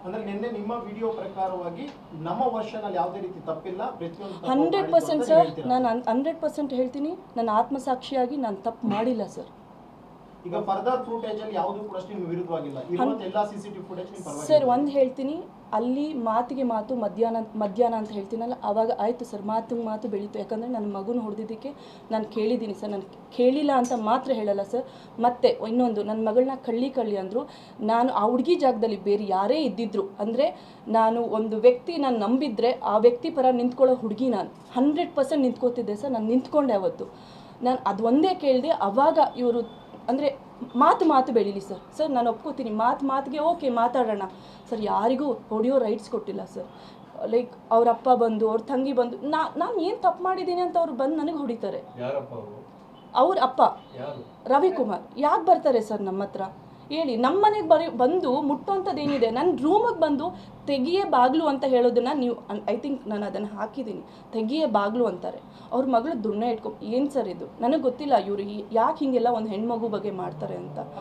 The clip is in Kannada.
ಅಂದ್ರೆ ನಿನ್ನೆ ನಿಮ್ಮ ವಿಡಿಯೋ ಪ್ರಕಾರವಾಗಿ ನಮ್ಮ ವರ್ಷನಲ್ಲಿ ಯಾವುದೇ ರೀತಿ ತಪ್ಪಿಲ್ಲ, 100% ಸರ್. ನಾನು 100% ಹೇಳ್ತೀನಿ, ನನ್ನ ಆತ್ಮಸಾಕ್ಷಿಯಾಗಿ ನಾನು ತಪ್ಪು ಮಾಡಿಲ್ಲ ಸರ್. ಈಗ ಫರ್ದರ್ ಫುಟೇಜ್ ಅಲ್ಲಿ ಯಾವುದು ಕೂಡ ನಿಮ್ಮ ವಿರುದ್ಧವಾಗಿಲ್ಲ, ಇರುವಂತ ಎಲ್ಲ ಸಿಸಿಟಿವಿ ಫುಟೇಜ್ ನಿಮ್ಮ ಪರವಾಗಿ ಸರ್. ಒಂದು ಹೇಳ್ತೀನಿ, ಅಲ್ಲಿ ಮಾತಿಗೆ ಮಾತು ಮಧ್ಯಾಹ್ನ ಅಂತ ಹೇಳ್ತೀನಲ್ಲ, ಆವಾಗ ಆಯಿತು ಸರ್, ಮಾತು ಬೆಳೀತು. ಯಾಕಂದರೆ ನನ್ನ ಮಗುನ ಹೊಡೆದಿದ್ದಕ್ಕೆ ನಾನು ಕೇಳಿದ್ದೀನಿ ಸರ್. ನಾನು ಕೇಳಿಲ್ಲ ಅಂತ ಮಾತ್ರ ಹೇಳಲ್ಲ ಸರ್. ಮತ್ತು ಇನ್ನೊಂದು, ನನ್ನ ಮಗಳನ್ನ ಕಳ್ಳಿ ಅಂದರು. ನಾನು ಆ ಹುಡುಗಿ ಜಾಗದಲ್ಲಿ ಬೇರೆ ಯಾರೇ ಇದ್ದಿದ್ರು, ಅಂದರೆ ನಾನು ಒಂದು ವ್ಯಕ್ತಿ ನಾನು ನಂಬಿದ್ರೆ ಆ ವ್ಯಕ್ತಿ ಪರ ನಿಂತ್ಕೊಳ್ಳೋ ಹುಡುಗಿ ನಾನು 100% ನಿಂತ್ಕೋತಿದ್ದೆ ಸರ್. ನಾನು ನಿಂತ್ಕೊಂಡೆ ಅವತ್ತು. ನಾನು ಅದು ಒಂದೇ ಕೇಳಿದೆ. ಆವಾಗ ಇವರು ಅಂದರೆ ಮಾತು ಬೆಳೀಲಿ ಸರ್. ಸರ್ ನಾನು ಒಪ್ಕೋತೀನಿ, ಮಾತಿಗೆ ಓಕೆ ಮಾತಾಡೋಣ ಸರ್. ಯಾರಿಗೂ ಹೊಡೆಯೋ ರೈಟ್ಸ್ ಕೊಟ್ಟಿಲ್ಲ ಸರ್. ಲೈಕ್ ಅವ್ರ ಅಪ್ಪ ಬಂದು, ಅವ್ರ ತಂಗಿ ಬಂದು, ನಾನು ಏನು ತಪ್ಪು ಮಾಡಿದ್ದೀನಿ ಅಂತ ಅವ್ರು ಬಂದು ನನಗೆ ಹೊಡಿತಾರೆ. ಅವ್ರ ಅಪ್ಪ ರವಿಕುಮಾರ್ ಯಾಕೆ ಬರ್ತಾರೆ ಸರ್ ನಮ್ಮ ಹತ್ರ ಹೇಳಿ? ನಮ್ಮ ಮನೆಗೆ ಬಂದು ಮುಟ್ಟೋಂಥದ್ದೇನಿದೆ? ನನ್ನ ರೂಮಿಗೆ ಬಂದು ತೆಗಿಯೇ ಬಾಗಿಲು ಅಂತ ಹೇಳೋದನ್ನು ನೀವು, ಐ ಥಿಂಕ್ ನಾನು ಅದನ್ನು ಹಾಕಿದ್ದೀನಿ, ತೆಗಿಯೇ ಬಾಗಿಲು ಅಂತಾರೆ. ಅವ್ರ ಮಗಳು ದುಣ್ಣ ಇಟ್ಕೊ, ಏನು ಸರ್ ಇದು? ನನಗೆ ಗೊತ್ತಿಲ್ಲ ಇವರು ಯಾಕೆ ಹೀಗೆಲ್ಲ ಒಂದು ಹೆಣ್ಮಗು ಬಗ್ಗೆ ಮಾಡ್ತಾರೆ ಅಂತ.